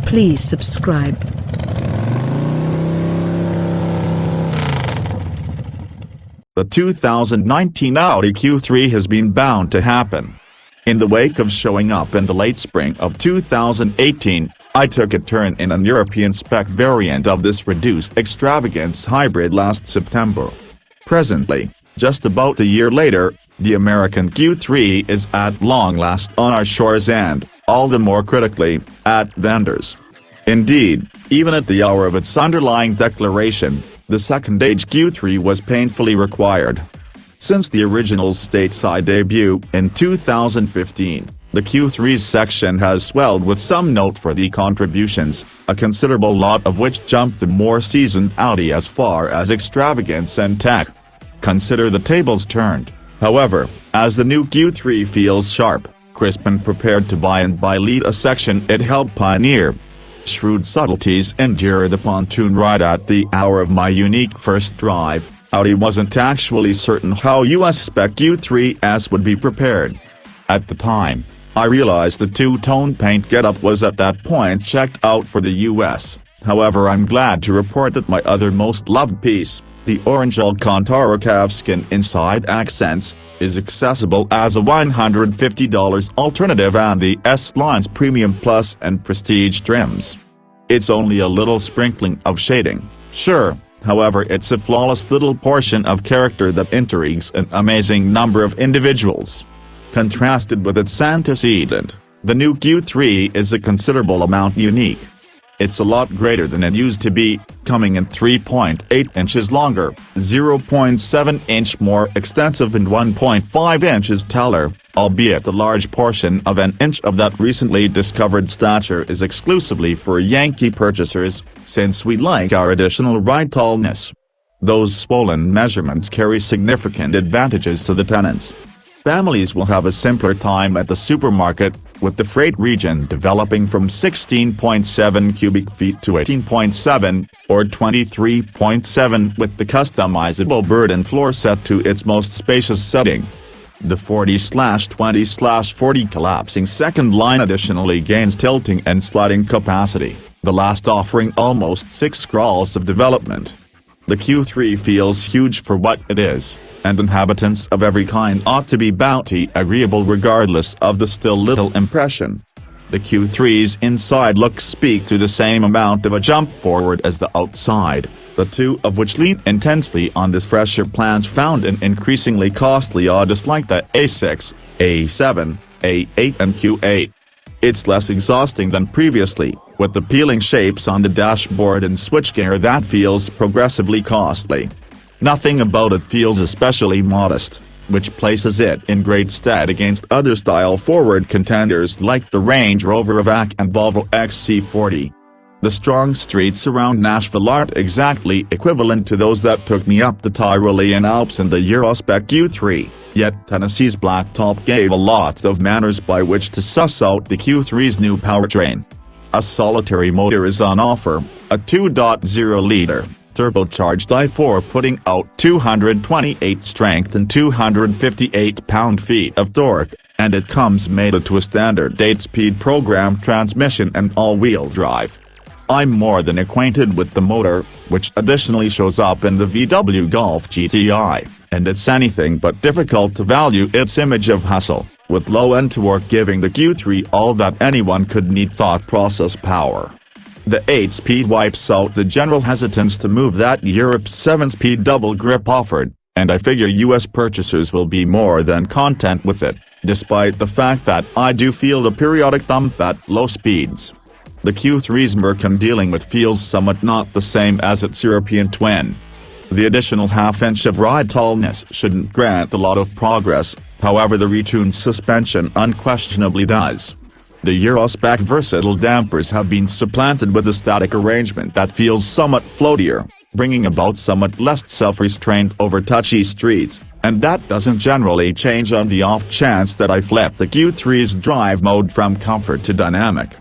Please subscribe. The 2019 Audi Q3 has been bound to happen. In the wake of showing up in the late spring of 2018, I took a turn in an European spec variant of this reduced extravagance hybrid last September. Presently, just about a year later, the American Q3 is at long last on our shores and, all the more critically, at vendors. Indeed, even at the hour of its underlying declaration, the second-age Q3 was painfully required. Since the original's stateside debut in 2015, the Q3's section has swelled with some note for the contributions, a considerable lot of which jumped the more seasoned Audi as far as extravagance and tech. Consider the tables turned, however, as the new Q3 feels sharp, crisp and prepared to buy and lead a section it helped pioneer. Shrewd subtleties endured the pontoon ride. At the hour of my unique first drive, Audi wasn't actually certain how US spec Q3s would be prepared. At the time, I realized the two-tone paint getup was at that point checked out for the US, however I'm glad to report that my other most loved piece, the orange Alcantara calfskin inside accents, is accessible as a $150 alternative and the S-Line's Premium Plus and Prestige trims. It's only a little sprinkling of shading, sure, however it's a flawless little portion of character that intrigues an amazing number of individuals. Contrasted with its antecedent, the new Q3 is a considerable amount unique. It's a lot greater than it used to be, coming in 3.8 inches longer, 0.7 inch more extensive and 1.5 inches taller, albeit a large portion of an inch of that recently discovered stature is exclusively for Yankee purchasers, since we like our additional ride tallness. Those swollen measurements carry significant advantages to the tenants. Families will have a simpler time at the supermarket, with the freight region developing from 16.7 cubic feet to 18.7, or 23.7 with the customizable burden floor set to its most spacious setting. The 40/20/40 collapsing second line additionally gains tilting and sliding capacity, the last offering almost 6 scrolls of development. The Q3 feels huge for what it is, and inhabitants of every kind ought to be bounty agreeable regardless of the still little impression. The Q3's inside looks speak to the same amount of a jump forward as the outside, the two of which lean intensely on the fresher plans found in increasingly costly Audis like the A6, A7, A8 and Q8. It's less exhausting than previously, with the peeling shapes on the dashboard and switchgear that feels progressively costly. Nothing about it feels especially modest, which places it in great stead against other style-forward contenders like the Range Rover Evoque and Volvo XC40. The strong streets around Nashville aren't exactly equivalent to those that took me up the Tyrolean Alps in the Eurospec Q3, yet Tennessee's blacktop gave a lot of manners by which to suss out the Q3's new powertrain. A solitary motor is on offer, a 2.0-liter. Turbocharged i4 putting out 228 strength and 258 pound-feet of torque, and it comes mated to a standard 8-speed program transmission and all-wheel drive. I'm more than acquainted with the motor, which additionally shows up in the VW Golf GTI, and it's anything but difficult to value its image of hustle, with low-end torque giving the Q3 all that anyone could need: thought process power. The 8-speed wipes out the general hesitance to move that Europe's 7-speed double grip offered, and I figure US purchasers will be more than content with it, despite the fact that I do feel the periodic thump at low speeds. The Q3's Merkin dealing with feels somewhat not the same as its European twin. The additional half-inch of ride tallness shouldn't grant a lot of progress, however the retuned suspension unquestionably does. The Eurospec versatile dampers have been supplanted with a static arrangement that feels somewhat floatier, bringing about somewhat less self-restraint over touchy streets, and that doesn't generally change on the off chance that I flip the Q3's drive mode from comfort to dynamic.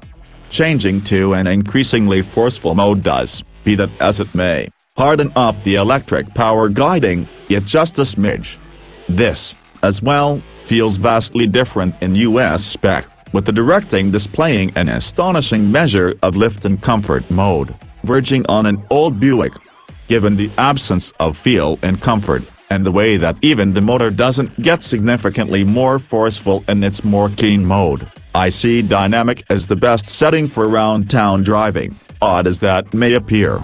Changing to an increasingly forceful mode does, be that as it may, harden up the electric power guiding, yet just a smidge. This, as well, feels vastly different in US spec, with the directing displaying an astonishing measure of lift and comfort mode, verging on an old Buick. Given the absence of feel and comfort, and the way that even the motor doesn't get significantly more forceful in its more keen mode, I see dynamic as the best setting for round-town driving, odd as that may appear.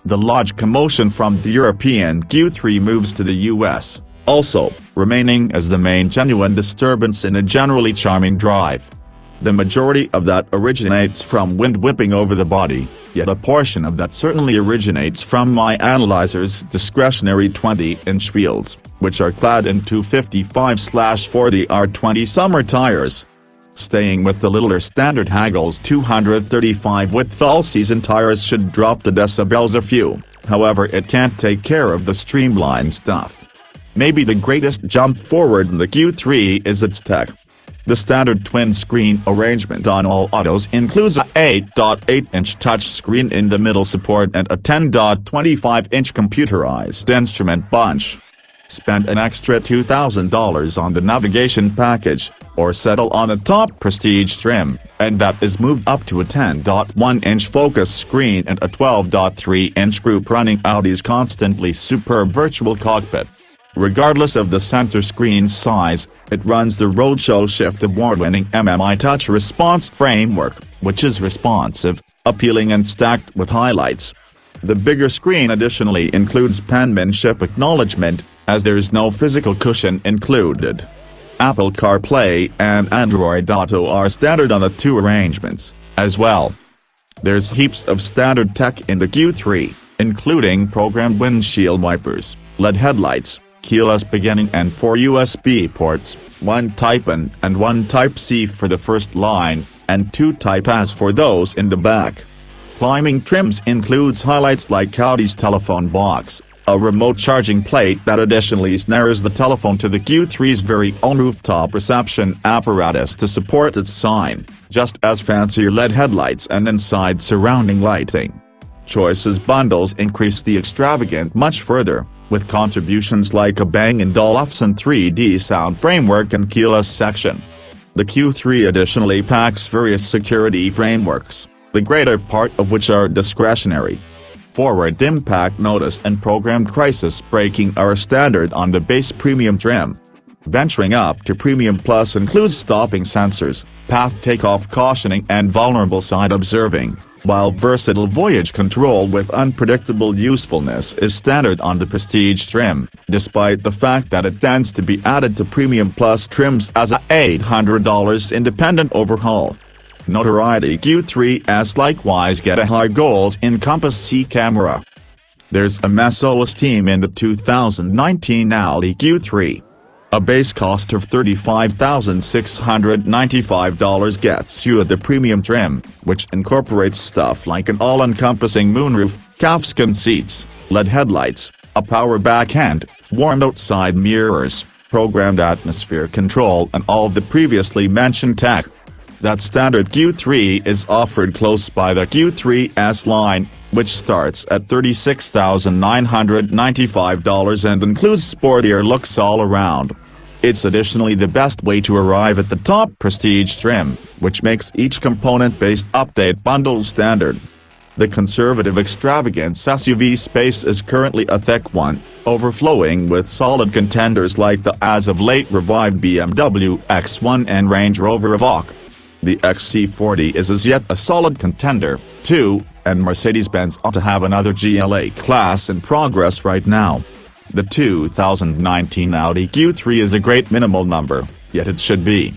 The large commotion from the European Q3 moves to the US, also remaining as the main genuine disturbance in a generally charming drive. The majority of that originates from wind whipping over the body, yet a portion of that certainly originates from my analyzer's discretionary 20-inch wheels, which are clad in 255/40 R20 summer tires. Staying with the littler standard Haggle's 235 width all-season tires should drop the decibels a few, however it can't take care of the streamlined stuff. Maybe the greatest jump forward in the Q3 is its tech. The standard twin-screen arrangement on all Audis includes a 8.8-inch touchscreen in the middle support and a 10.25-inch computerized instrument bunch. Spend an extra $2,000 on the navigation package, or settle on a top prestige trim, and that is moved up to a 10.1-inch focus screen and a 12.3-inch group-running Audi's constantly superb virtual cockpit. Regardless of the center screen's size, it runs the Roadshow Shift award-winning MMI Touch Response framework, which is responsive, appealing and stacked with highlights. The bigger screen additionally includes penmanship acknowledgement, as there's no physical cushion included. Apple CarPlay and Android Auto are standard on the two arrangements, as well. There's heaps of standard tech in the Q3, including programmed windshield wipers, LED headlights, keyless beginning and 4 USB ports, one Type-in and one Type-C for the first line, and 2 Type-As for those in the back. Climbing trims includes highlights like Audi's telephone box, a remote charging plate that additionally snares the telephone to the Q3's very own rooftop reception apparatus to support its sign, just as fancier LED headlights and inside surrounding lighting. Choices bundles increase the extravagant much further, with contributions like a Bang & Olufsen 3D sound framework and keyless section. The Q3 additionally packs various security frameworks, the greater part of which are discretionary. Forward impact notice and programmed crisis braking are standard on the base premium trim. Venturing up to Premium Plus includes stopping sensors, path takeoff cautioning and vulnerable side observing, while versatile voyage control with unpredictable usefulness is standard on the Prestige trim, despite the fact that it tends to be added to Premium Plus trims as a $800 independent overhaul. Notoriety Q3s likewise get a high goals encompass C camera. There's a messoless team in the 2019 Audi Q3. A base cost of $35,695 gets you the premium trim, which incorporates stuff like an all-encompassing moonroof, calfskin seats, LED headlights, a power backhand, warmed outside mirrors, programmed atmosphere control and all the previously mentioned tech. That standard Q3 is offered close by the Q3S line, which starts at $36,995 and includes sportier looks all around. It's additionally the best way to arrive at the top prestige trim, which makes each component-based update bundle standard. The conservative extravagance SUV space is currently a thick one, overflowing with solid contenders like the as-of-late revived BMW X1 and Range Rover Evoque. The XC40 is as yet a solid contender, too, and Mercedes-Benz ought to have another GLA class in progress right now. The 2019 Audi Q3 is a great minimal number, yet it should be.